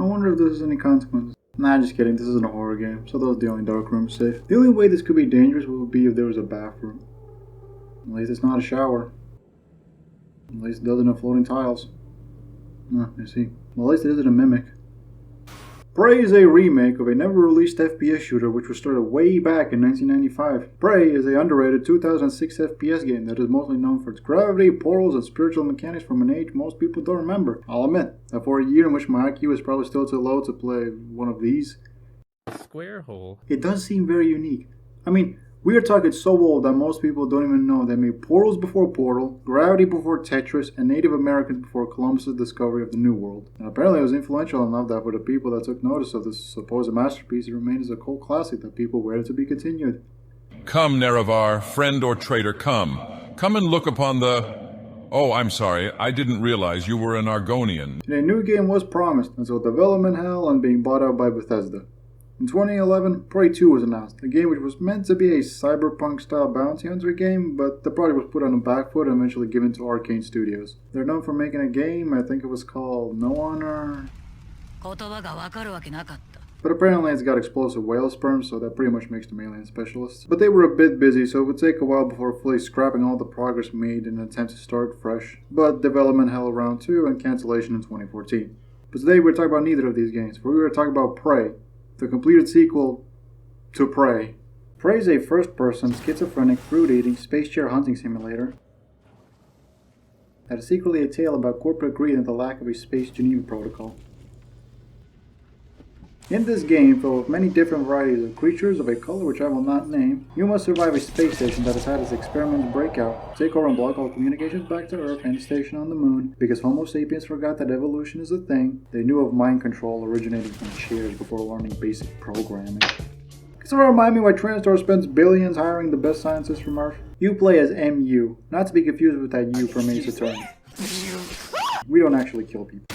wonder if this has any consequences. Nah, just kidding, this isn't a horror game, so those are the only dark rooms safe. The only way this could be dangerous would be if there was a bathroom. At least it's not a shower. At least it doesn't have floating tiles. I see. Well, at least it isn't a mimic. Prey is a remake of a never-released FPS shooter which was started way back in 1995. Prey is a underrated 2006 FPS game that is mostly known for its gravity, portals, and spiritual mechanics from an age most people don't remember. I'll admit that for a year in which my IQ is probably still too low to play one of these, Square hole. it does seem very unique. I mean, we are talking so old that most people don't even know they made portals before Portal, gravity before Tetris, and Native Americans before Columbus' discovery of the New World. And apparently it was influential enough that for the people that took notice of this supposed masterpiece, it remained as a cult classic that people waited to be continued. Come, Nerevar, friend or traitor, come. Come and look upon the... Oh, I'm sorry, I didn't realize you were an Argonian. And a new game was promised until development hell and being bought out by Bethesda. In 2011, Prey 2 was announced, a game which was meant to be a cyberpunk-style bounty hunter game, but the project was put on the back foot and eventually given to Arcane Studios. They're known for making a game, I think it was called No Honor, but apparently it's got explosive whale sperm, so that pretty much makes them alien specialists. But they were a bit busy, so it would take a while before fully scrapping all the progress made in an attempt to start fresh, but development hell around 2 and cancellation in 2014. But today we're talking about neither of these games, for we were talking about Prey, the completed sequel to Prey. Prey is a first-person, schizophrenic, fruit-eating, space chair hunting simulator that is secretly a tale about corporate greed and the lack of a space Geneva protocol. In this game, filled with many different varieties of creatures of a color which I will not name, you must survive a space station that has had its experiments break out, take over and block all communications back to Earth and the station on the moon, because Homo sapiens forgot that evolution is a thing. They knew of mind control originating from chairs before learning basic programming. Can someone remind me why TranStar spends billions hiring the best scientists from Earth? You play as MU, not to be confused with that U from Ace Attorney. We don't actually kill people.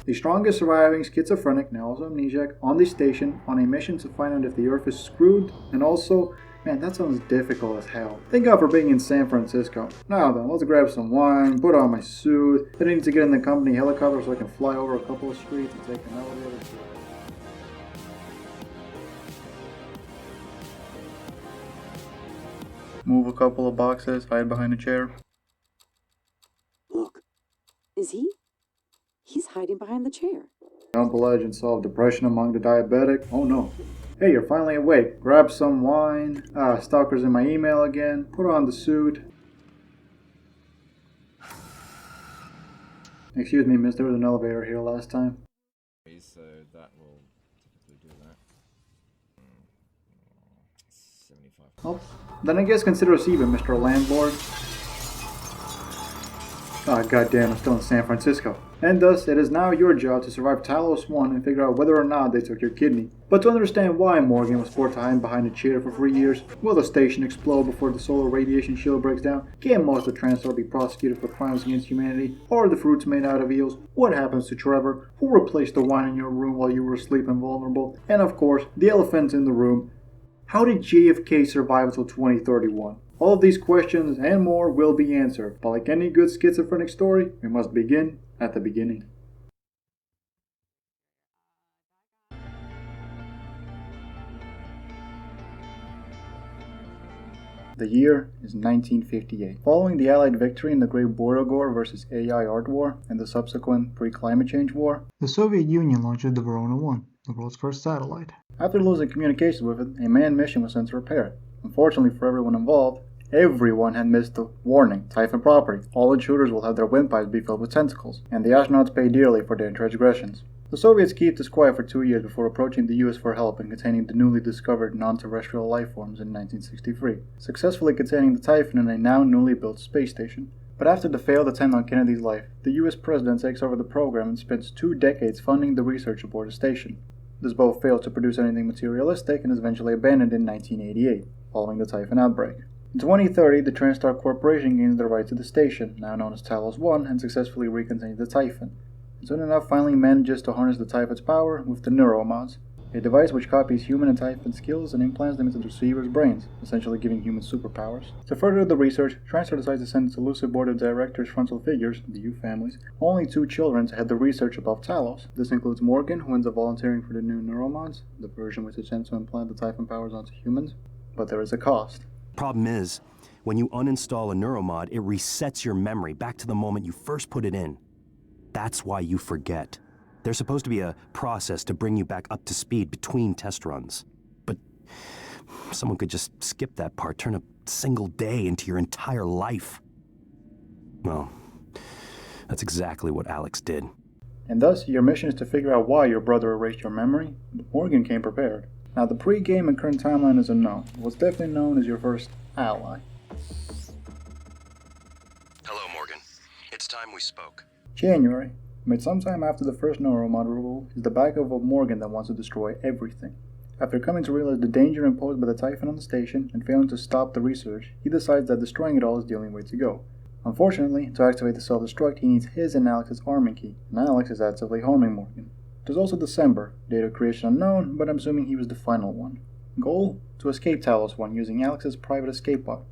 The strongest surviving schizophrenic, now also amnesiac, on the station on a mission to find out if the Earth is screwed, and also, man, that sounds difficult as hell. Thank God for being in San Francisco. Now then, let's grab some wine, put on my suit, then I need to get in the company helicopter so I can fly over a couple of streets and take an elevator. Move a couple of boxes, hide behind a chair. Look, is he? He's hiding behind the chair. Jump a ledge and solve depression among the diabetic. Oh no. Hey, you're finally awake. Grab some wine. Stalker's in my email again. Put on the suit. Excuse me, miss, there was an elevator here last time. So that will typically do that. 75. Oh, then I guess consider us even, Mr. Landlord. Ah, goddamn, I'm still in San Francisco. And thus, it is now your job to survive Talos 1 and figure out whether or not they took your kidney. But to understand why Morgan was forced to hide behind a chair for 3 years, will the station explode before the solar radiation shield breaks down? Can most of TranStar be prosecuted for crimes against humanity? Are the fruits made out of eels? What happens to Trevor? Who replaced the wine in your room while you were asleep and vulnerable? And of course, the elephant in the room. How did JFK survive until 2031? All of these questions and more will be answered, but like any good schizophrenic story, we must begin at the beginning. The year is 1958. Following the Allied victory in the Great Borogor vs. AI Art War and the subsequent pre-climate change war, the Soviet Union launched the Verona 1, the world's first satellite. After losing communication with it, a manned mission was sent to repair it. Unfortunately for everyone involved, everyone had missed the warning, typhon property. All intruders will have their windpipes be filled with tentacles, and the astronauts pay dearly for their transgressions. The Soviets keep this quiet for 2 years before approaching the US for help in containing the newly discovered non-terrestrial life forms in 1963, successfully containing the Typhon in a now newly built space station. But after the failed attempt on Kennedy's life, the US president takes over the program and spends 2 decades funding the research aboard the station. This both failed to produce anything materialistic and is eventually abandoned in 1988, following the Typhon outbreak. In 2030, the TranStar Corporation gains the right to the station, now known as Talos 1, and successfully recontains the Typhon. And soon enough finally manages to harness the Typhon's power with the neuromods. a device which copies human and typhon skills and implants them into the receiver's brains, essentially giving humans superpowers. To further the research, TriStar decides to send its elusive board of directors frontal figures, the U families, only 2 children to head the research above Talos. This includes Morgan, who ends up volunteering for the new neuromods, the version which attempts to implant the typhon powers onto humans, but there is a cost. Problem is, when you uninstall a neuromod, it resets your memory back to the moment you first put it in. That's why you forget. There's supposed to be a process to bring you back up to speed between test runs. But someone could just skip that part, turn a single day into your entire life. Well, that's exactly what Alex did. And thus, your mission is to figure out why your brother erased your memory, but Morgan came prepared. Now, the pre-game and current timeline is unknown. What's definitely known is your first ally. Hello, Morgan. It's time we spoke. January. Made sometime after the first neuromod removal is the backup of Morgan that wants to destroy everything. After coming to realize the danger imposed by the typhon on the station and failing to stop the research, he decides that destroying it all is the only way to go. Unfortunately, to activate the self-destruct, he needs his and Alex's arming key, and Alex is actively harming Morgan. There's also December, date of creation unknown, but I'm assuming he was the final one. Goal? To escape Talos 1 using Alex's private escape pod.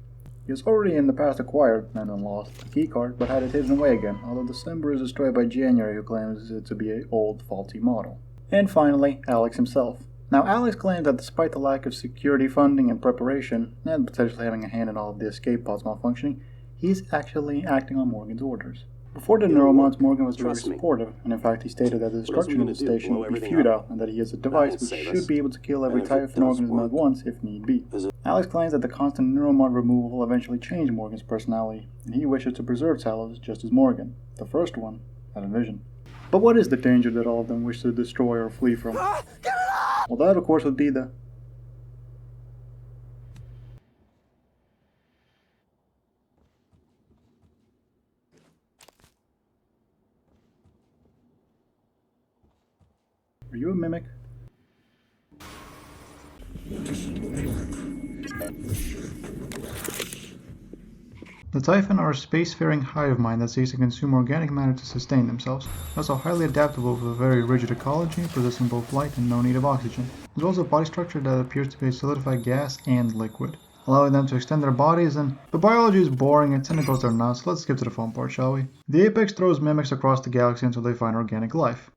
He has already in the past acquired, and then lost, the keycard, but had it hidden away again, although December is destroyed by January, who claims it to be an old, faulty model. And finally, Alex himself. Now, Alex claims that despite the lack of security funding and preparation, and potentially having a hand in all of the escape pods malfunctioning, he's actually acting on Morgan's orders. Before the neuromods, Morgan was very supportive, and in fact he stated that the destruction of the station would be futile, and that he has a device which should be able to kill every typhon organism at once if need be. Alex claims that the constant neuromod removal will eventually change Morgan's personality, and he wishes to preserve Talos just as Morgan, the first one, had envisioned. But what is the danger that all of them wish to destroy or flee from? Well, that of course would be the... Are you a mimic? The typhon are a spacefaring hive mind that seeks to consume organic matter to sustain themselves. Also highly adaptable with a very rigid ecology, possessing both light and no need of oxygen, as well as a body structure that appears to be a solidified gas and liquid, allowing them to extend their bodies and... But biology is boring and tentacles are not, so let's skip to the fun part, shall we? The Apex throws mimics across the galaxy until they find organic life.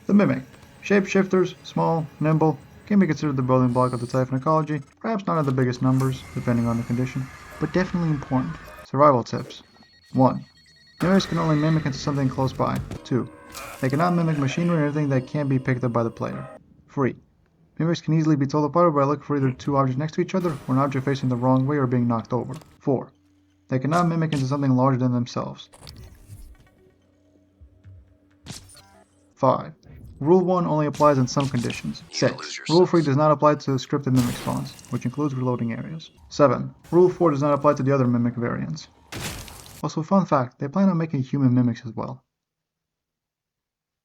The mimic. Shapeshifters, small, nimble, can be considered the building block of the typhon ecology, perhaps not at the biggest numbers, depending on the condition, but definitely important. Survival tips. 1. Mimics can only mimic into something close by. 2. They cannot mimic machinery or anything that can't be picked up by the player. 3. Mimics can easily be told apart by looking for either 2 objects next to each other or an object facing the wrong way or being knocked over. 4. They cannot mimic into something larger than themselves. 5. Rule 1 only applies in some conditions. 6. Rule 3 does not apply to scripted mimic spawns, which includes reloading areas. 7. Rule 4 does not apply to the other mimic variants. Also, fun fact, they plan on making human mimics as well.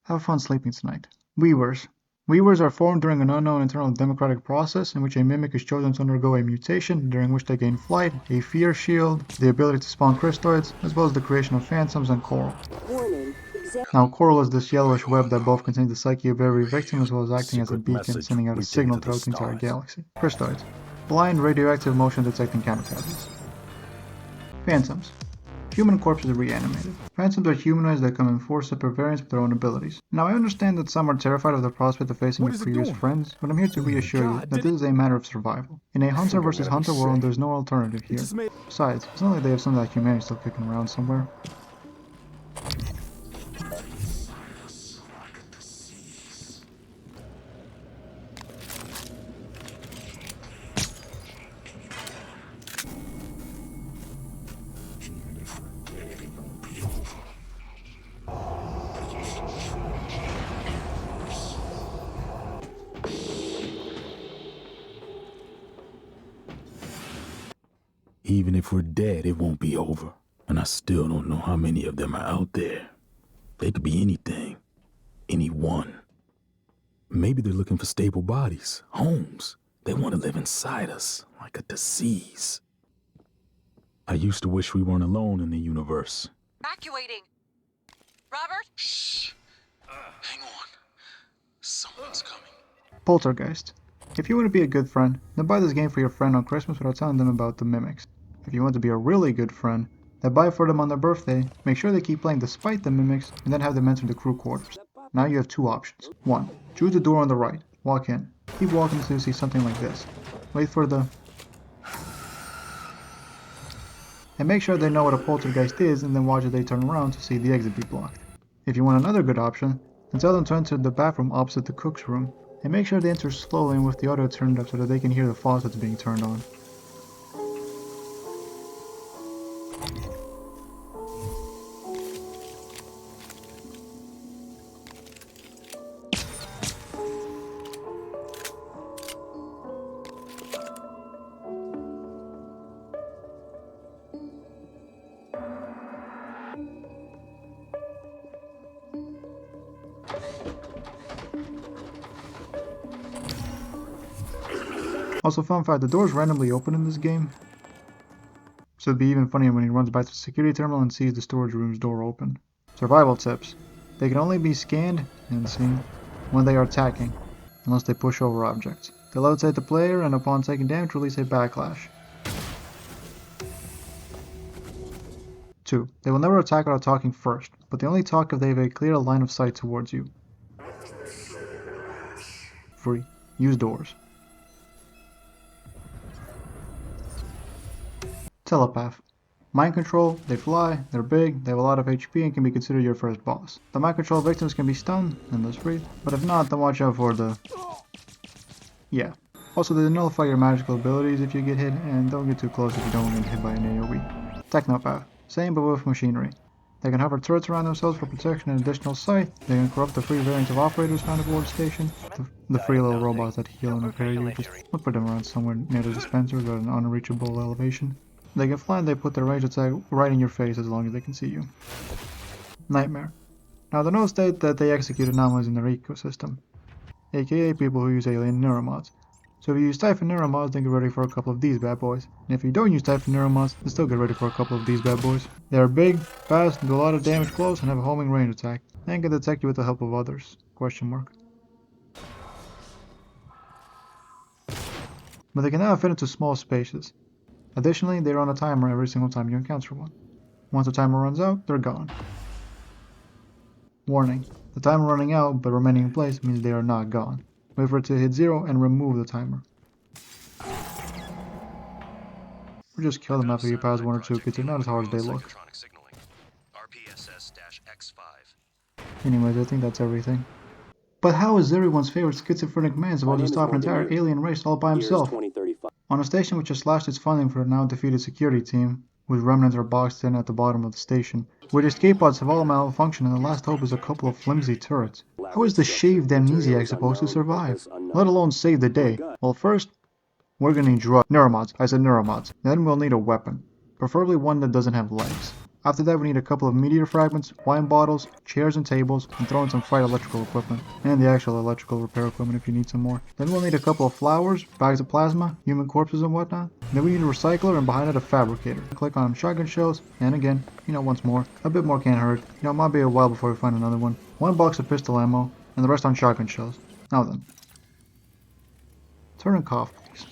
Have fun sleeping tonight. Weavers. Weavers are formed during an unknown internal democratic process in which a mimic is chosen to undergo a mutation, during which they gain flight, a fear shield, the ability to spawn crystalloids, as well as the creation of phantoms and coral. Now, coral is this yellowish web that both contains the psyche of every victim as well as acting as a beacon, sending out a signal throughout the entire galaxy. Crystalloids. Blind, radioactive, motion-detecting countertablets. Phantoms. Human corpses reanimated. Phantoms are humanoids that come in 4 separate variants with their own abilities. Now, I understand that some are terrified of the prospect of facing your previous friends, but I'm here to reassure you that this is a matter of survival. In a hunter versus hunter world, there's no alternative here. Besides, it's not like they have some of that humanity still kicking around somewhere. Even if we're dead, it won't be over. And I still don't know how many of them are out there. They could be anything. Anyone. Maybe they're looking for stable bodies, homes. They want to live inside us, like a disease. I used to wish we weren't alone in the universe. Evacuating. Robert? Shh. Hang on. Someone Poltergeist. If you want to be a good friend, then buy this game for your friend on Christmas without telling them about the mimics. If you want to be a really good friend, then buy it for them on their birthday, make sure they keep playing despite the mimics, and then have them enter the crew quarters. Now you have two options. 1. Choose the door on the right. Walk in. Keep walking until you see something like this. Wait for the... and make sure they know what a poltergeist is, and then watch as they turn around to see the exit be blocked. If you want another good option, then tell them to enter the bathroom opposite the cook's room, and make sure they enter slowly and with the audio turned up so that they can hear the faucets being turned on. Also, fun fact, the doors randomly open in this game, so it'd be even funnier when he runs by the security terminal and sees the storage room's door open. Survival tips. They can only be scanned and seen when they are attacking, unless they push over objects. They levitate the player, and upon taking damage, release a backlash. 2. They will never attack without talking first, but they only talk if they have a clear line of sight towards you. 3. Use doors. Telepath. Mind control, they fly, they're big, they have a lot of HP and can be considered your first boss. The mind control victims can be stunned and thus breathe, but if not, then watch out for the... yeah. Also, they nullify your magical abilities if you get hit, and don't get too close if you don't get hit by an AoE. Technopath. Same but with machinery. They can hover turrets around themselves for protection and additional sight. They can corrupt the free variants of operators found aboard the station. The free little robots that heal and repair you, just look for them around somewhere near the dispensers or at an unreachable elevation. They can fly and they put their range attack right in your face as long as they can see you. Nightmare. Now the notes state that they execute anomalies in their ecosystem, aka people who use alien neuromods. So if you use typhon neuromods, then get ready for a couple of these bad boys. And if you don't use typhon neuromods, then still get ready for a couple of these bad boys. They are big, fast, do a lot of damage close, and have a homing range attack, and can detect you with the help of others. ? But they can now fit into small spaces. Additionally, they run a timer every single time you encounter one. Once the timer runs out, they're gone. Warning. The timer running out but remaining in place means they are not gone. Wait for it to hit 0 and remove the timer. Or just kill them after you pass 1 or 2 because they're not as hard as they look. Anyways, I think that's everything. But how is everyone's favorite schizophrenic man supposed to stop an entire alien race all by himself? On a station which has slashed its funding for a now defeated security team, whose remnants are boxed in at the bottom of the station, where the escape pods have all malfunctioned and the last hope is a couple of flimsy turrets. How is the shaved amnesiac supposed to survive? Let alone save the day? Well, first, we're gonna need neuromods. I said neuromods. Then we'll need a weapon, preferably one that doesn't have legs. After that, we need a couple of meteor fragments, wine bottles, chairs and tables, and throw in some fight electrical equipment, and the actual electrical repair equipment if you need some more. Then we'll need a couple of flowers, bags of plasma, human corpses and whatnot. Then we need a recycler and behind it a fabricator. Click on shotgun shells, and again, once more, a bit more can't hurt. It might be a while before we find another one. 1 box of pistol ammo, and the rest on shotgun shells. Now then. Turn and cough, please.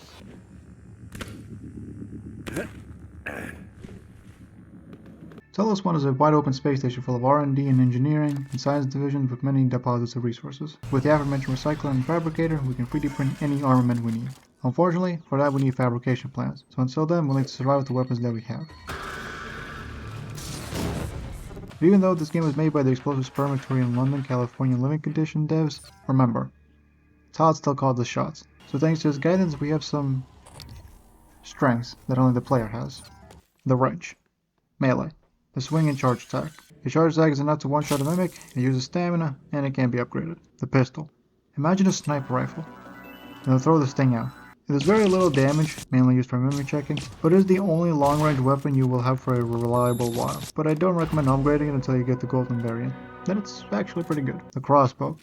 Deluxe is a wide-open space station full of R&D and engineering and science divisions with many deposits of resources. With the aforementioned recycler and fabricator, we can 3D print any armament we need. Unfortunately, for that we need fabrication plans, so until then we'll need to survive with the weapons that we have. But even though this game was made by the Explosive Spermatory in London, California living condition devs, remember, Todd still called the shots. So thanks to his guidance, we have some strengths that only the player has. The wrench. Melee. The swing and charge attack. A charge attack is enough to one-shot a mimic, it uses stamina, and it can be upgraded. The pistol. Imagine a sniper rifle. Now throw this thing out. It does very little damage, mainly used for mimic checking, but it is the only long-range weapon you will have for a reliable while. But I don't recommend upgrading it until you get the golden variant. Then it's actually pretty good. The crossbow.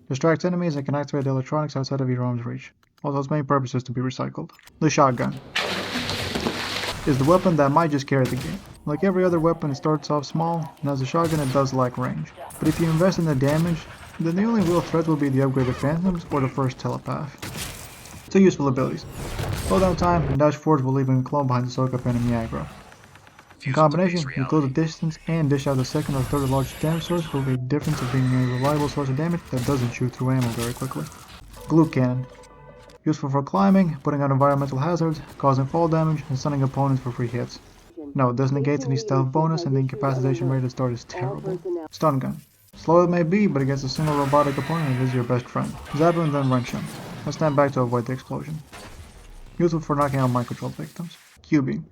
Distracts enemies and can activate the electronics outside of your arm's reach. Also, its main purpose is to be recycled. The shotgun is the weapon that might just carry the game. Like every other weapon, it starts off small, and as a shotgun it does lack range. But if you invest in the damage, Then the only real threat will be the upgraded Phantoms or the first Telepath. Two useful abilities. Slow down time and dash forwards will leave a clone behind to soak up enemy aggro. In combination, you close the distance and dish out the second or third largest damage source with a difference of being a reliable source of damage that doesn't shoot through ammo very quickly. Glue Cannon. Useful for climbing, putting out environmental hazards, causing fall damage, and stunning opponents for free hits. No, it does negate any stealth bonus and the incapacitation rate at start is terrible. Stun Gun. Slow it may be, but against a single robotic opponent it is your best friend. Zap him, then wrench him. And stand back to avoid the explosion. Useful for knocking out mind control victims. Q-Beam.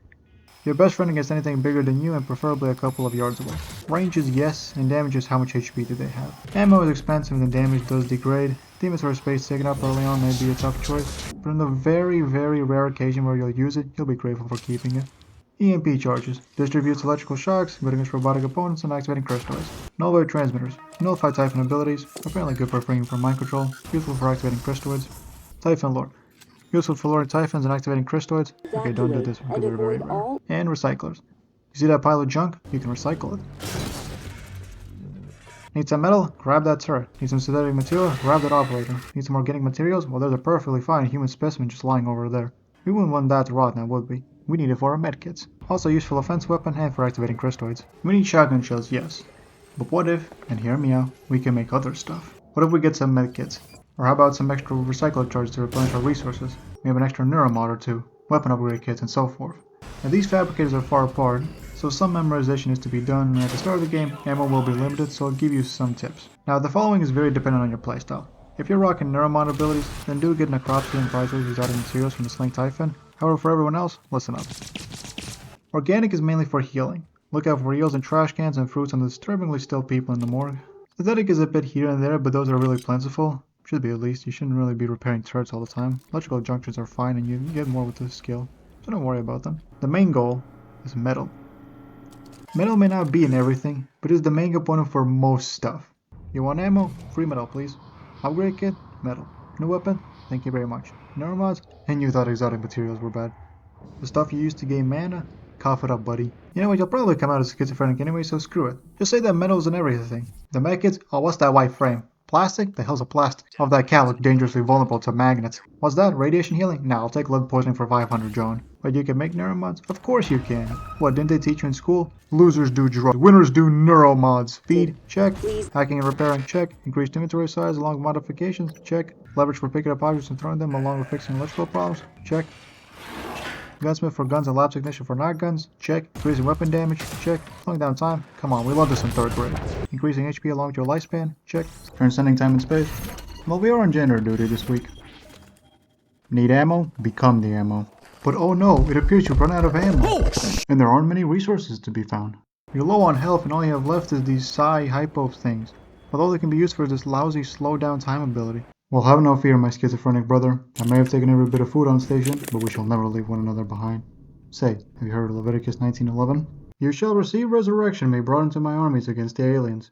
Your best friend against anything bigger than you and preferably a couple of yards away. Range is yes, and damage is how much HP do they have. Ammo is expensive and the damage does degrade. Demons for space taken up early on may be a tough choice, but on the very rare occasion where you'll use it, you'll be grateful for keeping it. EMP charges. Distributes electrical shocks, good against robotic opponents and activating crystalloids. Nullify transmitters. Nullify typhon abilities, apparently good for freeing from mind control, useful for activating crystalloids. Typhon Lord. Useful for luring typhons and activating crystalloids. Okay, don't do this because they're very rare. And recyclers. You see that pile of junk? You can recycle it. Need some metal? Grab that turret. Need some synthetic material? Grab that operator. Need some organic materials? Well, there's a perfectly fine human specimen just lying over there. We wouldn't want that to rot now, would we? We need it for our medkits. Also useful offense weapon and for activating crystalloids. We need shotgun shells, yes. But what if, and hear me out, we can make other stuff? What if we get some medkits? Or how about some extra recycler charges to replenish our resources? We have an extra neuromod or two, weapon upgrade kits and so forth. Now these fabricators are far apart, so some memorization is to be done, and at the start of the game, ammo will be limited, so I'll give you some tips. Now the following is very dependent on your playstyle. If you're rocking neuromod abilities, then do get necropsy and vitals exotic materials from the Sling Typhon. However, for everyone else, listen up. Organic is mainly for healing. Look out for eels and trash cans and fruits and the disturbingly still people in the morgue. Synthetic is a bit here and there, but those are really plentiful. Should be at least. You shouldn't really be repairing turrets all the time. Electrical junctions are fine and you get more with this skill, so don't worry about them. The main goal is metal. Metal may not be in everything, but is the main component for most stuff. You want ammo? Free metal, please. Upgrade kit? Metal. New weapon? Thank you very much. Neuromods? And you thought exotic materials were bad. The stuff you used to gain mana? Cough it up, buddy. You know what, you'll probably come out as schizophrenic anyway, so screw it. Just say that metal's in everything. The medkits? Oh, what's that white frame? Plastic? The hell's a plastic? Of that cat look dangerously vulnerable to magnets. What's that? Radiation healing? Nah, I'll take lead poisoning for 500, John. But you can make neuromods? Of course you can. What, didn't they teach you in school? Losers do drugs. Winners do neuromods. Speed? Check. Hacking and repairing? Check. Increased inventory size along with modifications? Check. Leverage for picking up objects and throwing them along with fixing electrical problems? Check. Gunsmith for guns and lab technician for not guns? Check. Increasing weapon damage? Check. Slowing down time? Come on, we love this in 3rd grade. Increasing HP along with your lifespan? Check. Transcending time and space? Well, we are on gender duty this week. Need ammo? Become the ammo. But oh no, it appears you've run out of ammo. And there aren't many resources to be found. You're low on health and all you have left is these psi hypo things. Although they can be used for this lousy slow down time ability. Well, have no fear, my schizophrenic brother. I may have taken every bit of food on station, but we shall never leave one another behind. Say, have you heard of Leviticus 19:11? You shall receive resurrection, be brought into my armies against the aliens.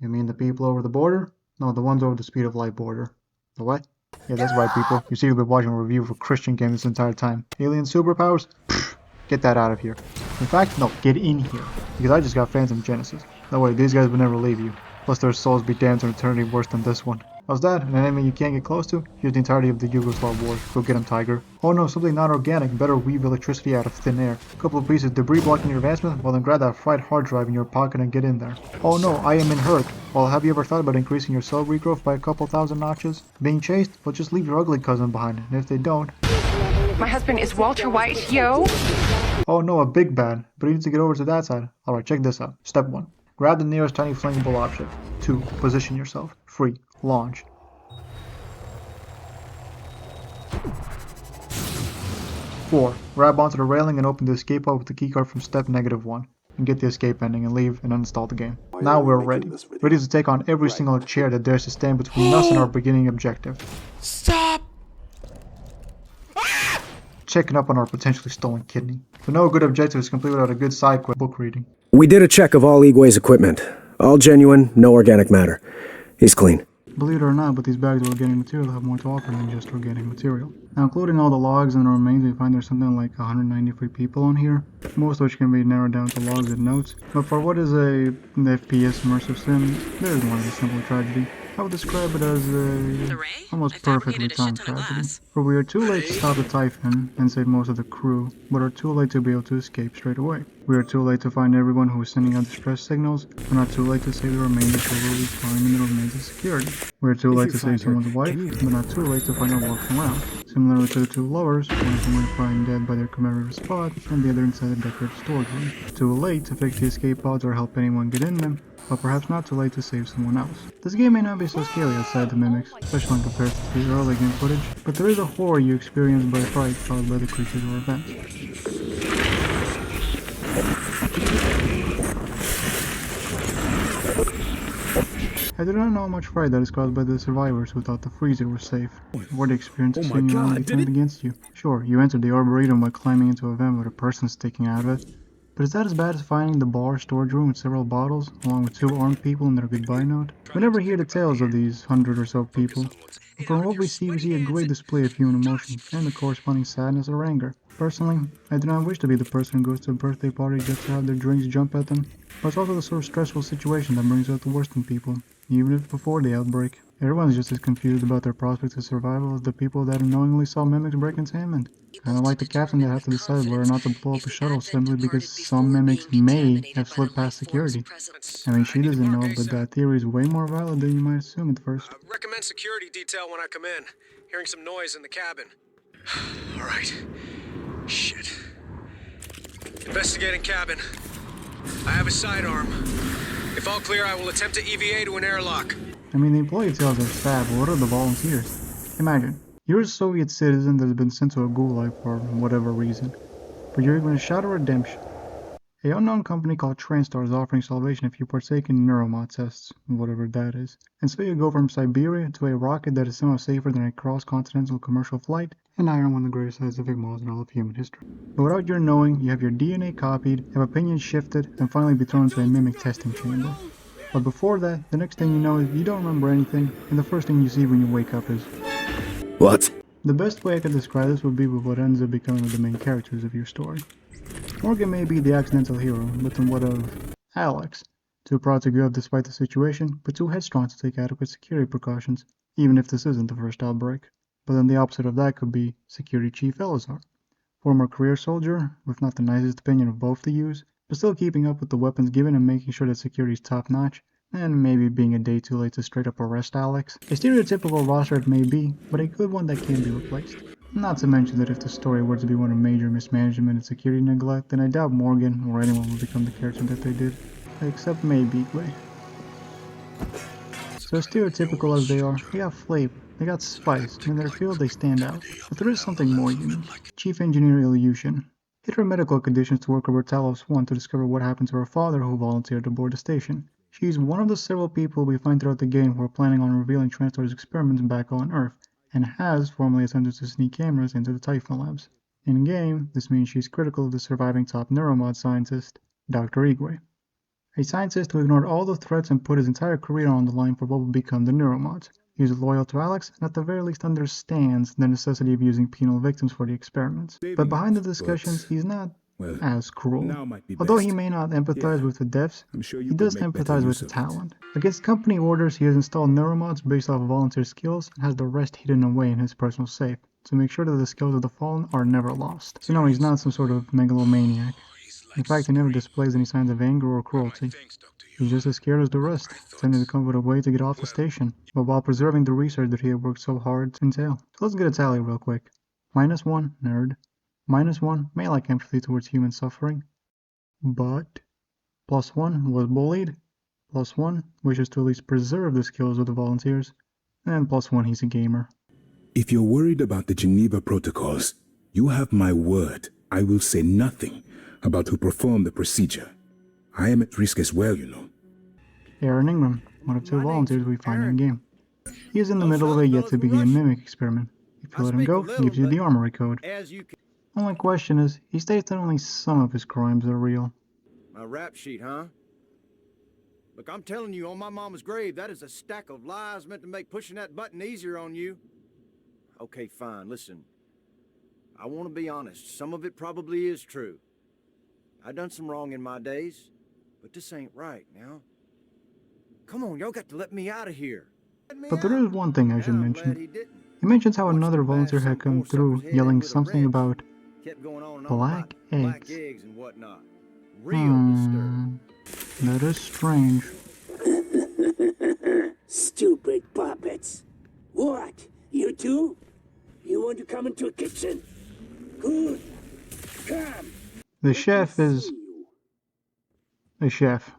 You mean the people over the border? No, the ones over the speed of light border. The what? Yeah, that's right, people. You see, you've been watching a review of a Christian game this entire time. Alien superpowers? Pfft, get that out of here. In fact, no, get in here. Because I just got Phantom Genesis. No way, these guys would never leave you. Plus their souls be damned to an eternity worse than this one. How's that? An enemy you can't get close to? Here's the entirety of the Yugoslav war. Go get him, Tiger. Oh no, something not organic. Better weave electricity out of thin air. A couple of pieces of debris blocking your advancement? Well then grab that fried hard drive in your pocket and get in there. Oh no, I am in hurt. Well, have you ever thought about increasing your cell regrowth by a couple thousand notches? Being chased? Well, just leave your ugly cousin behind. And if they don't... My husband is Walter White, yo! Oh no, a big bad. But he needs to get over to that side. Alright, check this out. Step 1. Grab the nearest tiny flammable object. 2. Position yourself. 3. Launch. 4. Grab onto the railing and open the escape pod with the keycard from step -1. And get the escape ending and leave and uninstall the game. Now we're ready. Ready to take on every single chair that dares to stand between us and our beginning objective. Stop! Checking up on our potentially stolen kidney. But no good objective is complete without a good side quest book reading. We did a check of all Igwe's equipment. All genuine, no organic matter. He's clean. Believe it or not, but these bags of organic material have more to offer than just organic material. Now, including all the logs and the remains, we find there's something like 193 people on here, most of which can be narrowed down to logs and notes. But for what is an FPS immersive sim, there is one of a simple tragedy. I would describe it as a almost perfectly timed tragedy. For we are too late to stop the typhon and save most of the crew, but are too late to be able to escape straight away. We are too late to find everyone who is sending out distress signals, but not too late to save the remainder so we'll be finding the remains of security. We are too late to save someone's wife, but not too late to find her walking around. Similarly to the two lovers, one of whom we find dead by their commemorative spot, and the other inside the decorated storage room. Too late to fix the escape pods or help anyone get in them, but perhaps not too late to save someone else. This game may not be so scary outside the mimics, especially in comparison to the early game footage, but there is a horror you experience by fright caused by the creatures or events. I do not know how much fright that is caused by the survivors who thought the freezer was safe, or the experience of seeing your own defend against you. Sure, you entered the Arboretum by climbing into a vent with a person sticking out of it, but is that as bad as finding the bar storage room with several bottles, along with 2 armed people and their goodbye note? We never hear the tales of these 100 or so people, but from what we see a great display of human emotion, and the corresponding sadness or anger. Personally, I do not wish to be the person who goes to a birthday party just to have their drinks jump at them, but it's also the sort of stressful situation that brings out the worst in people, even if before the outbreak. Everyone's just as confused about their prospects of survival as the people that unknowingly saw mimics break containment. Kinda like the captain that have to decide whether or not to blow up a shuttle simply because some mimics may have slipped past security. I mean, she doesn't know, but that theory is way more valid than you might assume at first. Recommend security detail when I come in. Hearing some noise in the cabin. Alright. Shit. Investigating cabin. I have a sidearm. If all clear, I will attempt to EVA to an airlock. I mean, the employee details are sad, but what are the volunteers? Imagine, you're a Soviet citizen that has been sent to a gulag for whatever reason, but you're given a shot of redemption. A unknown company called TranStar is offering salvation if you partake in neuromod tests, whatever that is. And so you go from Siberia to a rocket that is somehow safer than a cross-continental commercial flight, and iron one of the greatest scientific models in all of human history. But without your knowing, you have your DNA copied, have opinions shifted, and finally be thrown into a mimic testing chamber. But before that, the next thing you know is you don't remember anything, and the first thing you see when you wake up is... What? The best way I could describe this would be with what ends up becoming the main characters of your story. Morgan may be the accidental hero, but then what of Alex? Too proud to give up despite the situation, but too headstrong to take adequate security precautions, even if this isn't the first outbreak. But then the opposite of that could be Security Chief Elazar. Former career soldier, with not the nicest opinion of both to use, but still keeping up with the weapons given and making sure that security is top-notch, and maybe being a day too late to straight up arrest Alex. A stereotypical roster it may be, but a good one that can be replaced. Not to mention that if the story were to be one of major mismanagement and security neglect, then I doubt Morgan or anyone will become the character that they did, except maybe Gray. So stereotypical as they are, they got flavor, they got spice, and in their field they stand out. But there is something more unique. Chief Engineer Ilyushin. Hit her medical conditions to work over Talos 1 to discover what happened to her father who volunteered to board the station. She's one of the several people we find throughout the game who are planning on revealing TranStar's experiments back on Earth, and has formally attempted to sneak cameras into the Typhon labs. In-game, this means she's critical of the surviving top neuromod scientist, Dr. Igwe. A scientist who ignored all the threats and put his entire career on the line for what would become the neuromods. He is loyal to Alex and at the very least understands the necessity of using penal victims for the experiments. But behind the discussions, he's not as cruel. Although he may not empathize with the deaths, he does empathize with the talent. Against company orders, he has installed neuromods based off of volunteer skills and has the rest hidden away in his personal safe to make sure that the skills of the fallen are never lost. So no, he's not some sort of megalomaniac. In fact, he never displays any signs of anger or cruelty. He's just as scared as the rest, attempting to come up with a way to get off the station, but while preserving the research that he had worked so hard to entail. So let's get a tally real quick. -1, nerd. -1, may lack empathy towards human suffering. But +1, was bullied. +1, wishes to at least preserve the skills of the volunteers. And +1, he's a gamer. If you're worried about the Geneva Protocols, you have my word. I will say nothing about who performed the procedure. I am at risk as well, you know. Aaron Ingram, one of 2 volunteers we find in-game. He is in the middle of a yet-to-begin mimic experiment. If you let him go, he gives you the armory code. Only question is, he states that only some of his crimes are real. A rap sheet, huh? Look, I'm telling you, on my mama's grave, that is a stack of lies meant to make pushing that button easier on you. Okay, fine, listen. I want to be honest. Some of it probably is true. I done some wrong in my days, but this ain't right now. Come on, y'all got to let me out of here. But there is one thing I should mention. He mentions how another volunteer had come through yelling something about black eggs. That is strange. Stupid puppets. What? You too? You want to come into a kitchen? Good. Come. The chef is a chef.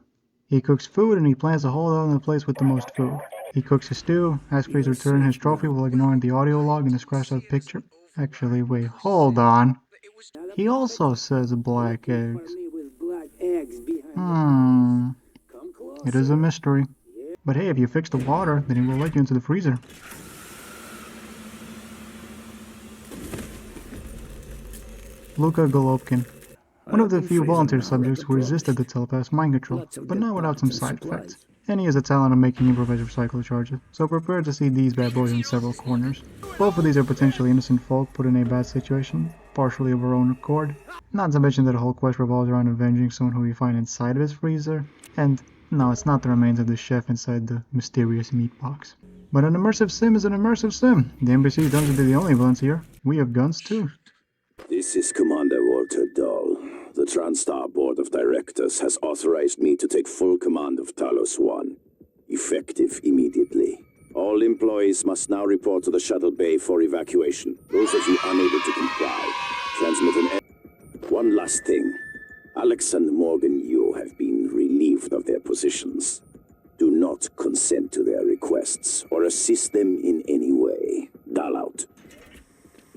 He cooks food and he plans to hold on to the place with the most food. He cooks a stew, asks for you to return his trophy while ignoring the audio log and the scratched out picture. Actually, wait, hold on. He also says black eggs. It is a mystery. But hey, if you fix the water, then he will let you into the freezer. Luka Golubkin, one of the few volunteer subjects who resisted the telepath's mind control, but not without some side effects. And he has a talent of making improvised recycle charges, so prepare to see these bad boys in several corners. Both of these are potentially innocent folk put in a bad situation, partially of our own accord. Not to mention that the whole quest revolves around avenging someone who we find inside of his freezer. And no, it's not the remains of the chef inside the mysterious meat box. But an immersive sim is an immersive sim. The NPC doesn't be the only villains here. We have guns too. This is Commander Walter Dahl. The TranStar Board of Directors has authorized me to take full command of Talos 1, effective immediately. All employees must now report to the shuttle bay for evacuation. Those of you unable to comply, transmit an... One last thing. Alex and Morgan Yu have been relieved of their positions. Do not consent to their requests or assist them in any way. Dahl out.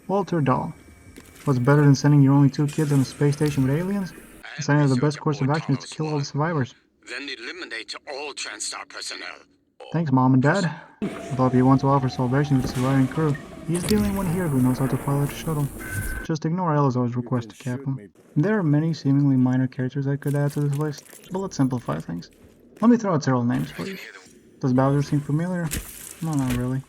Walter Dahl. What's better than sending your only 2 kids on a space station with aliens? Deciding that the best course of action is to kill all the survivors. Then eliminate all TranStar personnel. Thanks, Mom and Dad. Although if you want to offer salvation to the surviving crew, he is the only one here who knows how to pilot a shuttle. Just ignore Elazar's request to cap him. There are many seemingly minor characters I could add to this list, but let's simplify things. Let me throw out several names, please. Does Bowser seem familiar? No, not really.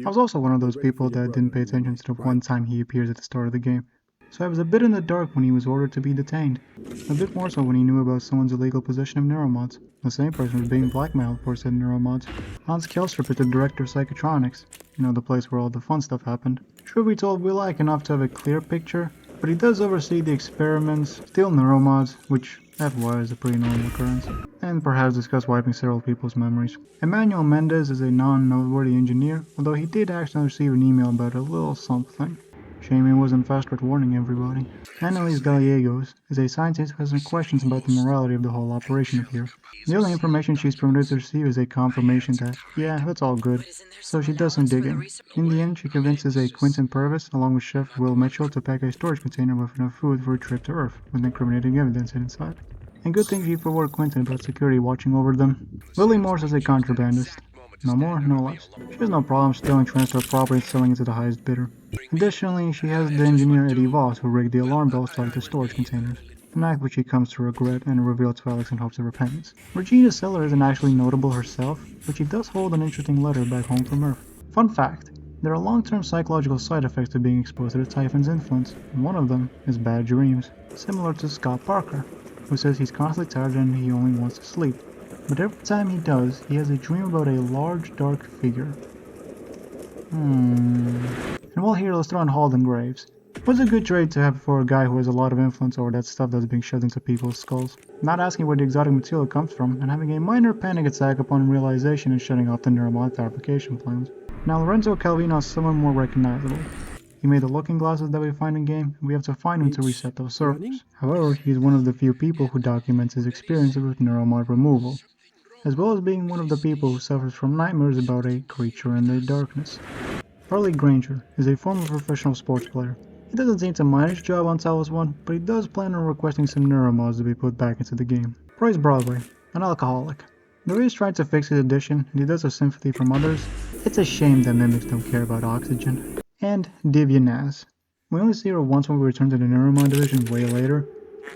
I was also one of those people that didn't pay attention to the one time he appears at the start of the game. So I was a bit in the dark when he was ordered to be detained. A bit more so when he knew about someone's illegal possession of neuromods. The same person was being blackmailed for said neuromods. Hans Kjellstrup is the director of Psychotronics. You know, the place where all the fun stuff happened. Truth be told, we lack enough to have a clear picture, but he does oversee the experiments, steal neuromods, which FYI is a pretty normal occurrence, and perhaps discuss wiping several people's memories. Emmanuel Mendez is a non-noteworthy engineer, although he did actually receive an email about a little something. Shame he wasn't faster at warning everybody. Annalise Gallegos is a scientist who has some questions about the morality of the whole operation here. The only information she's permitted to receive is a confirmation that, yeah, that's all good, so she does some digging. In the end, she convinces a Quentin Purvis, along with Chef Will Mitchell, to pack a storage container with enough food for a trip to Earth, with incriminating evidence inside. And good thing she forwarded Quentin about security watching over them. Lily Morse is a contrabandist. No more, no less. She has no problem stealing TranStar property and selling it to the highest bidder. Additionally, she has the engineer Eddie Voss who rigged the alarm bells like the storage containers, an act which she comes to regret and reveal to Alex in hopes of repentance. Regina Seller isn't actually notable herself, but she does hold an interesting letter back home from Earth. Fun fact, there are long-term psychological side effects to being exposed to the Typhon's influence, and one of them is bad dreams, similar to Scott Parker, who says he's constantly tired and he only wants to sleep. But every time he does, he has a dream about a large, dark figure. And while here, let's throw in Halden Graves. What's a good trade to have for a guy who has a lot of influence over that stuff that's being shoved into people's skulls? Not asking where the exotic material comes from, and having a minor panic attack upon realization and shutting off the neuromod fabrication plans. Now Lorenzo Calvino is someone more recognizable. He made the looking glasses that we find in-game, and we have to find him to reset those servers. However, he's one of the few people who documents his experiences with neuromod removal, as well as being one of the people who suffers from nightmares about a creature in the darkness. Harley Granger is a former professional sports player. He doesn't seem to mind his job on Talos 1, but he does plan on requesting some neuromods to be put back into the game. Bryce Broadway, an alcoholic. Though he is trying to fix his addiction, and he does have sympathy from others, it's a shame that mimics don't care about oxygen. And Divya Naz. We only see her once when we return to the Neuromod division way later,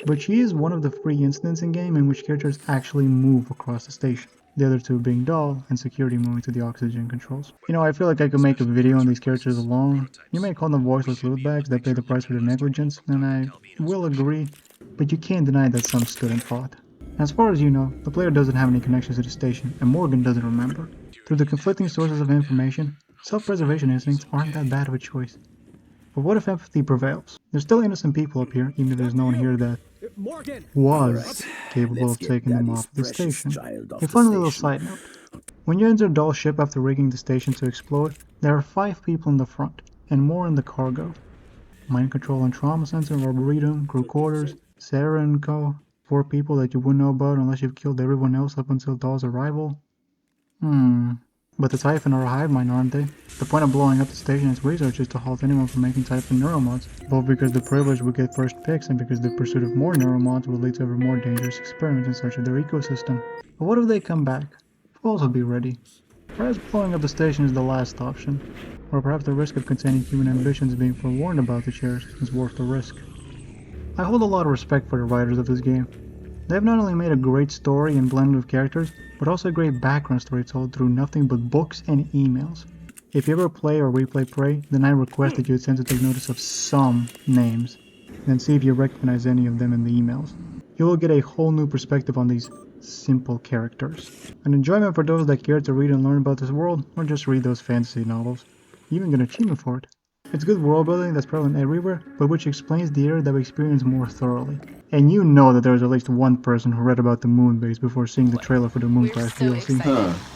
But she is one of the free incidents in-game in which characters actually move across the station. The other two being Doll and Security moving to the oxygen controls. You know, I feel like I could make a video on these characters alone. You may call them voiceless loot bags that pay the price for their negligence, and I will agree, but you can't deny that some stood and fought. As far as you know, the player doesn't have any connections to the station, and Morgan doesn't remember. Through the conflicting sources of information, self-preservation instincts aren't that bad of a choice. But what if empathy prevails? There's still innocent people up here, even if there's no one here that was capable of taking them off the station. A fun little side note. When you enter Doll's ship after rigging the station to explode, there are 5 people in the front, and more in the cargo. Mind control and trauma center, arboretum, crew quarters, Sarah and co. 4 people that you wouldn't know about unless you've killed everyone else up until Doll's arrival. But the Typhon are a hive mind, aren't they? The point of blowing up the station and its research is to halt anyone from making Typhon neuromods, both because the privileged will get first picks and because the pursuit of more neuromods will lead to ever more dangerous experiments in search of their ecosystem. But what if they come back? We'll also be ready. Perhaps blowing up the station is the last option, or perhaps the risk of containing human ambitions being forewarned about the shares is worth the risk. I hold a lot of respect for the writers of this game. They have not only made a great story and blend of characters, but also a great background story told through nothing but books and emails. If you ever play or replay Prey, then I request that you attempt to take notice of some names, then see if you recognize any of them in the emails. You will get a whole new perspective on these simple characters. An enjoyment for those that care to read and learn about this world, or just read those fantasy novels. You even get an achievement for it. It's good world building that's prevalent everywhere, but which explains the era that we experience more thoroughly. And you know that there's at least one person who read about the moon base before seeing the trailer for the Mooncrash DLC.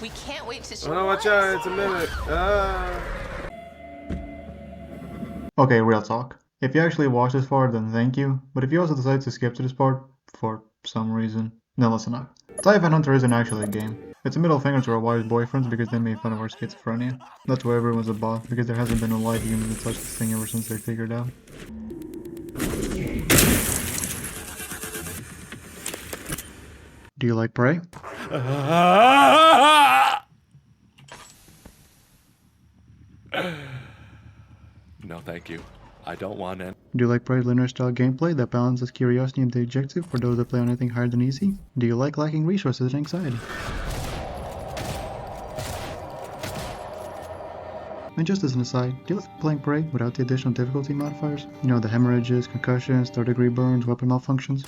We can't wait to see. Oh, watch out, it's a mimic. Okay, real talk. If you actually watched this far, then thank you. But if you also decide to skip to this part, for some reason, then listen up. Typhon Hunter isn't actually a game. It's a middle finger to our wives' boyfriends because they made fun of our schizophrenia. That's why everyone's a bot, because there hasn't been a live human to touch this thing ever since they figured out. Do you like Prey? No, thank you. I don't want it. Do you like Prey's linear style gameplay that balances curiosity and the objective for those that play on anything higher than easy? Do you like lacking resources and anxiety? And just as an aside, do you like playing Prey without the additional difficulty modifiers? You know, the hemorrhages, concussions, third-degree burns, weapon malfunctions?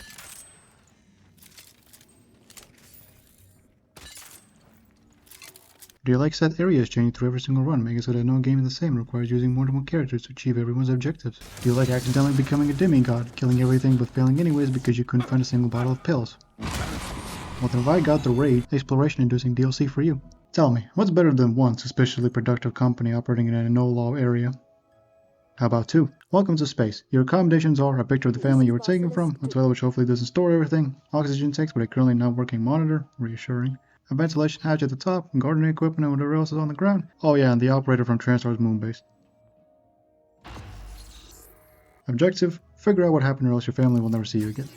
Do you like set areas changing through every single run, making it so that no game is the same, requires using more than one characters to achieve everyone's objectives? Do you like accidentally becoming a demigod, killing everything but failing anyways because you couldn't find a single bottle of pills? Well then, have I got the Raid exploration-inducing DLC for you? Tell me, what's better than one suspiciously productive company operating in a no-law area? How about 2? Welcome to space. Your accommodations are a picture of the family you were taken from, a toilet which hopefully doesn't store everything, oxygen tanks with a currently not working monitor, reassuring, a ventilation hatch at the top, gardening equipment and whatever else is on the ground. Oh yeah, and the operator from Transtar's moonbase. Objective, figure out what happened or else your family will never see you again.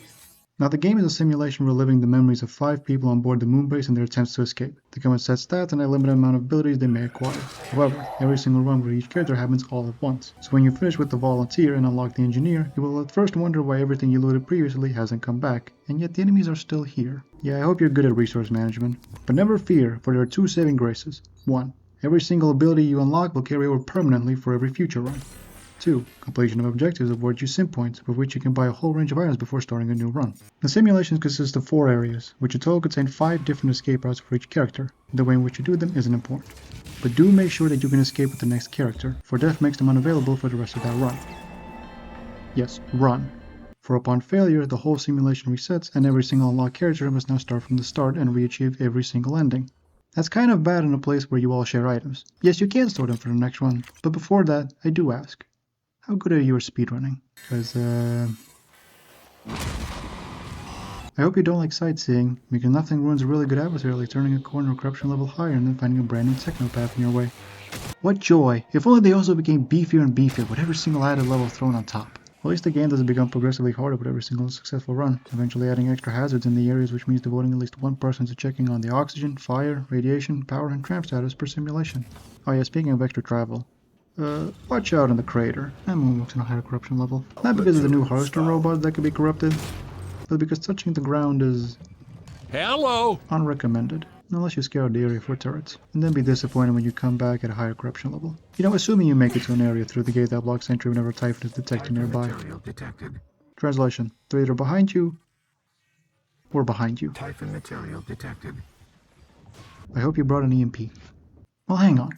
Now the game is a simulation reliving the memories of 5 people on board the moonbase and their attempts to escape. They come with set stats and a limited amount of abilities they may acquire. However, every single run with each character happens all at once. So when you finish with the volunteer and unlock the engineer, you will at first wonder why everything you looted previously hasn't come back, and yet the enemies are still here. Yeah, I hope you're good at resource management. But never fear, for there are 2 saving graces. 1. Every single ability you unlock will carry over permanently for every future run. 2. Completion of objectives awards you sim points, with which you can buy a whole range of items before starting a new run. The simulations consist of 4 areas, which in total contain 5 different escape routes for each character. The way in which you do them isn't important. But do make sure that you can escape with the next character, for death makes them unavailable for the rest of that run. Yes, run. For upon failure, the whole simulation resets and every single unlocked character must now start from the start and re-achieve every single ending. That's kind of bad in a place where you all share items. Yes, you can store them for the next one, but before that, I do ask. How good are you at speedrunning? Because, I hope you don't like sightseeing, because nothing ruins a really good atmosphere like turning a corner or corruption level higher and then finding a brand new technopath in your way. What joy! If only they also became beefier and beefier with every single added level thrown on top. At least the game doesn't become progressively harder with every single successful run, eventually adding extra hazards in the areas, which means devoting at least one person to checking on the oxygen, fire, radiation, power, and tramp status per simulation. Oh yeah, speaking of extra travel. Watch out in the crater. That moon works on a higher corruption level. Not because of the new harvester robot that could be corrupted, but because touching the ground is Hello! unrecommended, unless you scour the area for turrets, and then be disappointed when you come back at a higher corruption level. You know, assuming you make it to an area through the gate that blocks entry whenever Typhon is detected nearby. Translation: they're either behind you or behind you. Typhon material detected. I hope you brought an EMP. Well, hang on.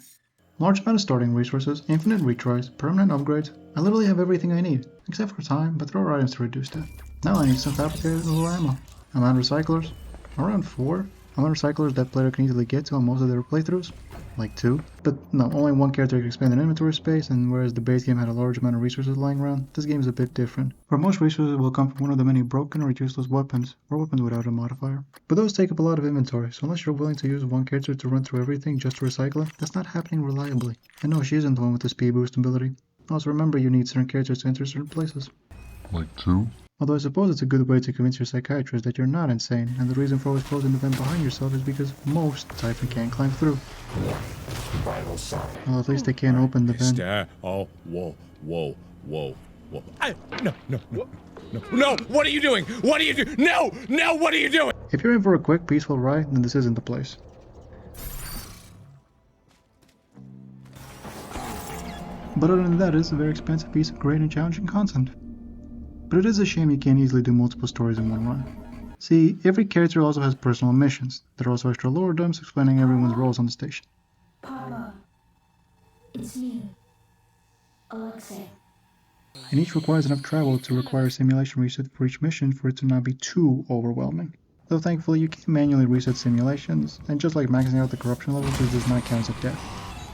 Large amount of starting resources, infinite retries, permanent upgrades. I literally have everything I need, except for time, but there are items to reduce that. Now I need some fabricated little ammo. Amount of recyclers? Around 4. Amount of recyclers that player can easily get to on most of their playthroughs? Like 2. But no, only one character can expand in inventory space, and whereas the base game had a large amount of resources lying around, this game is a bit different. Where most resources will come from one of the many broken or useless weapons, or weapons without a modifier. But those take up a lot of inventory, so unless you're willing to use one character to run through everything just to recycle it, that's not happening reliably. And no, she isn't the one with the speed boost ability. Also remember, you need certain characters to enter certain places. Like 2? Although I suppose it's a good way to convince your psychiatrist that you're not insane, and the reason for always closing the vent behind yourself is because most Typhon can't climb through. Well, at least they can't open the vent. Oh, whoa. No, what are you doing? What are you doing? No, what are you doing? If you're in for a quick, peaceful ride, then this isn't the place. But other than that, it's a very expensive piece of great and challenging content. But it is a shame you can't easily do multiple stories in one run. See, every character also has personal missions. There are also extra lore dumps explaining everyone's roles on the station. Papa, it's me, Alexei. And each requires enough travel to require a simulation reset for each mission for it to not be too overwhelming. Though thankfully you can manually reset simulations, and just like maxing out the corruption level, this does not count as a death.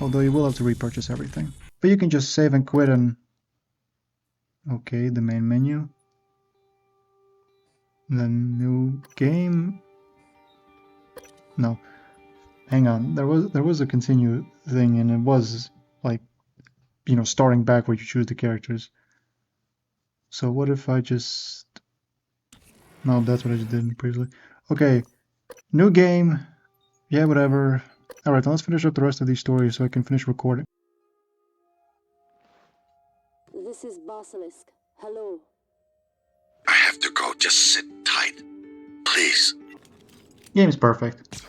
Although you will have to repurchase everything. But you can just save and quit and... Okay, the main menu. Then new game. No, hang on. There was a continue thing, and it was like, you know, starting back where you choose the characters. So what if I just? No, that's what I just did previously. Okay, new game. Yeah, whatever. All right, then let's finish up the rest of these stories so I can finish recording. This is Basilisk. Hello. I have to go. Just sit tight. Please. Game's perfect.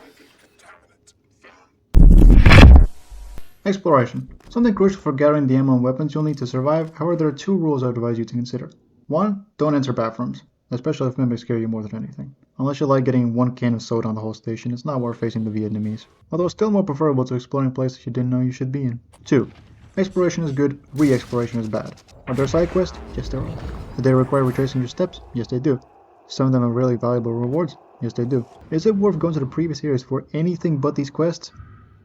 Exploration. Something crucial for gathering the ammo and weapons you'll need to survive. However, there are 2 rules I advise you to consider. 1. Don't enter bathrooms, especially if mimics scare you more than anything. Unless you like getting 1 can of soda on the whole station, it's not worth facing the Vietnamese. Although still more preferable to exploring places you didn't know you should be in. 2. Exploration is good, re-exploration is bad. Are there side quests? Yes, there are. Do they require retracing your steps? Yes, they do. Some of them have really valuable rewards? Yes, they do. Is it worth going to the previous areas for anything but these quests?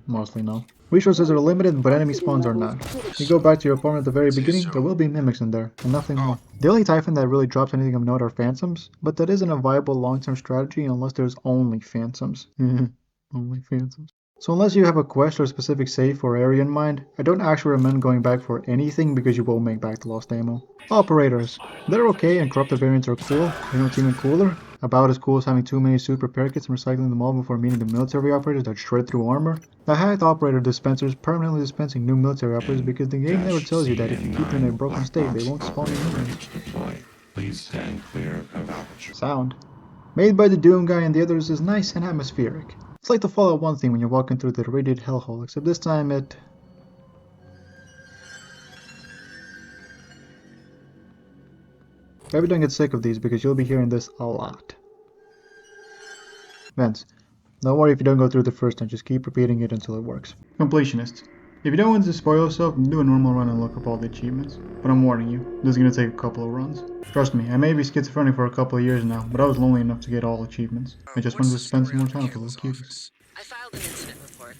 Mostly no. Resources are limited, but enemy spawns are not. You go back to your apartment at the very beginning, there will be mimics in there, and nothing more. The only Typhon that really drops anything of note are phantoms, but that isn't a viable long-term strategy unless there's only phantoms. Only phantoms. So unless you have a quest or a specific safe or area in mind, I don't actually recommend going back for anything because you won't make back the lost ammo. Operators. They're okay and corrupted variants are cool. You know what's even cooler? About as cool as having too many suit repair kits and recycling them all before meeting the military operators that shred through armor. The hacked operator dispensers permanently dispensing new military operators because the game never tells you that if you keep them in a broken state, they won't spawn new ones. Please stand clear of aperture. Sound. Made by the Doom guy and the others is nice and atmospheric. It's like the Fallout 1 thing when you're walking through the radiated hellhole, except this time it... Maybe don't get sick of these because you'll be hearing this a lot. Vents. Don't worry if you don't go through the first time, just keep repeating it until it works. Completionists. If you don't want to spoil yourself, do a normal run and look up all the achievements. But I'm warning you, this is going to take a couple of runs. Trust me, I may be schizophrenic for a couple of years now, but I was lonely enough to get all achievements. I just wanted to spend some more time with the little cuties. I filed an incident report.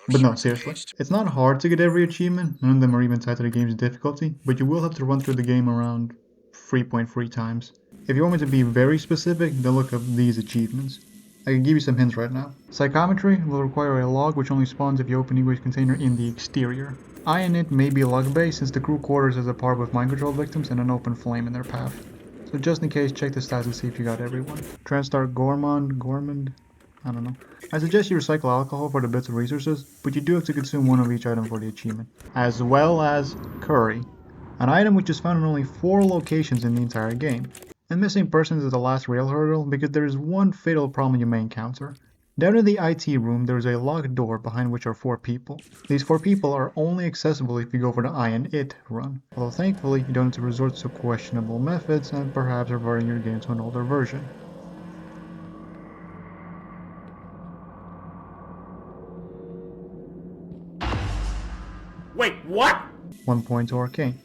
But no, seriously. It's not hard to get every achievement, none of them are even tied to the game's difficulty, but you will have to run through the game around 3.3 times. If you want me to be very specific, then look up these achievements. I can give you some hints right now. Psychometry will require a log which only spawns if you open e-waste container in the exterior. Init may be log-based since the crew quarters is a part with mind control victims and an open flame in their path. So just in case, check the stats to see if you got everyone. Transstar Gormand, I don't know. I suggest you recycle alcohol for the bits of resources, but you do have to consume 1 of each item for the achievement. As well as curry, an item which is found in only 4 locations in the entire game. And missing persons is the last real hurdle because there is one fatal problem you may encounter. Down in the IT room, there is a locked door behind which are 4 people. These 4 people are only accessible if you go for the I and IT run, although thankfully you don't have to resort to questionable methods and perhaps reverting your game to an older version. Wait, what? 1 point to Arcane.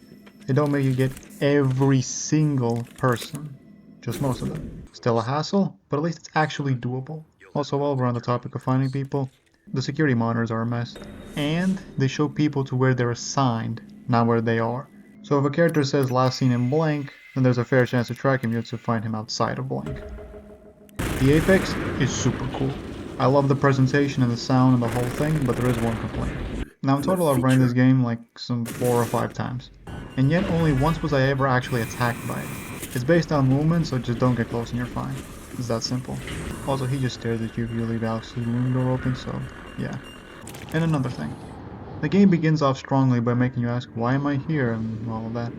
They don't make you get every single person, just most of them. Still a hassle, but at least it's actually doable. Also, while we're on the topic of finding people, the security monitors are a mess. And they show people to where they're assigned, not where they are. So if a character says last seen in blank, then there's a fair chance to track him, you have to find him outside of blank. The Apex is super cool. I love the presentation and the sound and the whole thing, but there is one complaint. Now in total I've run this game like some 4 or 5 times. And yet only once was I ever actually attacked by it. It's based on movement, so just don't get close and you're fine. It's that simple. Also, he just stares at you if you leave Alex's room door open, so yeah. And another thing. The game begins off strongly by making you ask, why am I here, and all of that.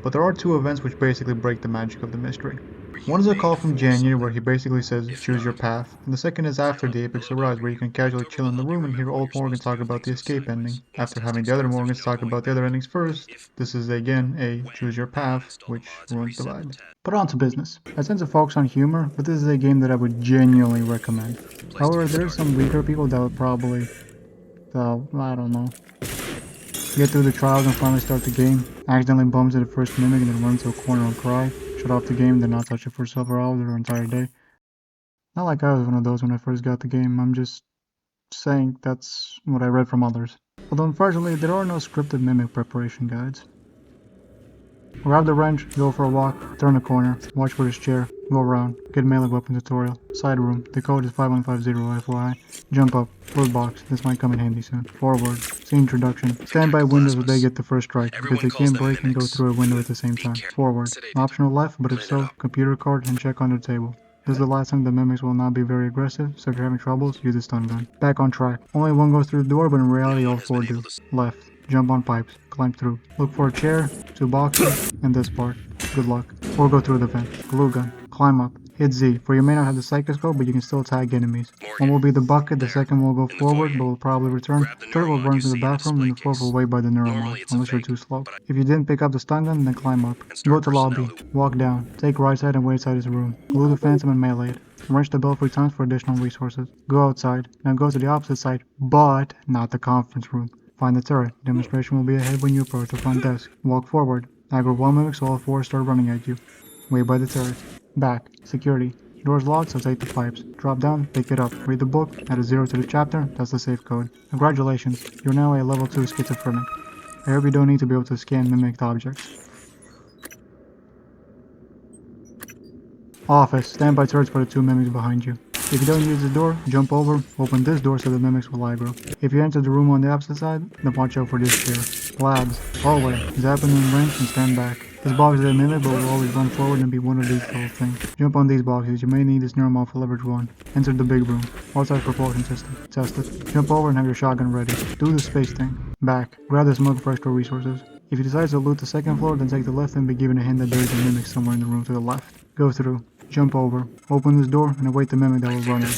But there are 2 events which basically break the magic of the mystery. One is a call from January where he basically says, choose your path, and the second is after the Apex arrives where you can casually chill in the room and hear old Morgan talk about the escape ending. After having the other Morgans talk about the other endings first, this is again a choose your path, which ruins the vibe. But on to business. I tend to focus on humor, but this is a game that I would genuinely recommend. However, there are some weaker people that would probably, I don't know, get through the trials and finally start the game, accidentally bumps into the first mimic and then run to a corner and cry, shut off the game, then not touch it for several hours or an entire day. Not like I was one of those when I first got the game, I'm just saying that's what I read from others. Although unfortunately there are no scripted mimic preparation guides. Grab the wrench, go for a walk, turn a corner, watch for his chair, go around, get melee weapon tutorial, side room, the code is 5150 FYI, jump up, loot box, this might come in handy soon, forward, scene introduction, stand by windows where they get the first strike, because they can't break and go through a window at the same time, forward, optional left, but if so, computer card and check under the table. This is the last time the mimics will not be very aggressive, so if you're having troubles, use a stun gun. Back on track, only one goes through the door, but in reality all 4 do. Left. Jump on pipes, climb through. Look for a chair, 2 boxes, and this part. Good luck. Or go through the vent. Glue gun. Climb up. Hit Z, for you may not have the psychoscope, but you can still tag enemies. One will be the bucket, the second will go forward, but will probably return. Third will run to the bathroom, and the fourth will wait by the neuromod, unless you're too slow. If you didn't pick up the stun gun, then climb up. Go to lobby. Walk down. Take right side and wait inside his room. Glue the phantom and melee it. Wrench the bell 3 times for additional resources. Go outside. Now go to the opposite side, but not the conference room. Find the turret. Demonstration will be ahead when you approach the front desk. Walk forward. Aggro 1 mimic so all 4 start running at you. Wait by the turret. Back. Security. Door's locked, so take the pipes. Drop down, pick it up. Read the book, add a 0 to the chapter, that's the safe code. Congratulations, you're now a level 2 schizophrenic. I hope you don't need to be able to scan mimicked objects. Office. Stand by turrets for the 2 mimics behind you. If you don't use the door, jump over, open this door so the mimics will aggro. If you enter the room on the opposite side, then watch out for this chair. Labs. Hallway. Zap in the wrench and stand back. This box is a mimic but will always run forward and be one of these little things. Jump on these boxes, you may need this neuromod for leverage 1. Enter the big room. Outside propulsion system. Test it. Jump over and have your shotgun ready. Do the space thing. Back. Grab the smoke for extra resources. If you decide to loot the 2nd floor, then take the left and be given a hint that there is a mimic somewhere in the room to the left. Go through. Jump over. Open this door and await the mimic that will run in.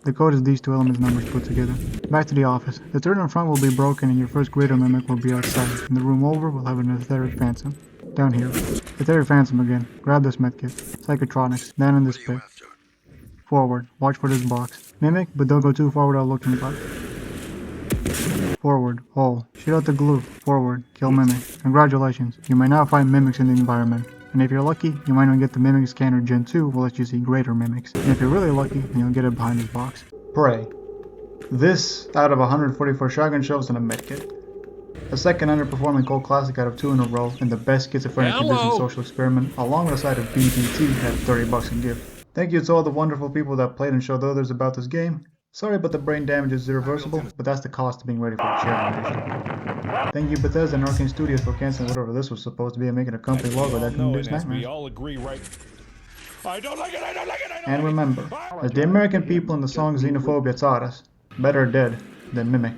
The code is these 2 elements numbers put together. Back to the office. The turret in front will be broken and your first greater mimic will be outside. In the room over, we'll have an etheric phantom. Down here. Etheric phantom again. Grab this medkit. Psychotronics. Down in this pit. Forward. Watch for this box. Mimic, but don't go too far without looking back. Forward. Hole. Shoot out the glue. Forward. Kill mimic. Congratulations. You may now find mimics in the environment. And if you're lucky, you might not get the Mimic Scanner Gen 2 will let you see greater mimics. And if you're really lucky, then you'll get it behind this box. Pray. This out of 144 shotgun shells and a medkit. A second underperforming Cold Classic out of 2 in a row, and the best schizophrenic condition social experiment, along with a side of BBT at $30 in gift. Thank you to all the wonderful people that played and showed others about this game. Sorry but the brain damage is irreversible, but that's the cost of being ready for a chair edition. Thank you Bethesda and Arcane Studios for canceling whatever this was supposed to be and making a company logo that can induce nightmares. We all agree, right? I don't like it, I don't like it, I don't and remember, as the American people in the song Xenophobia taught us, better dead than mimic.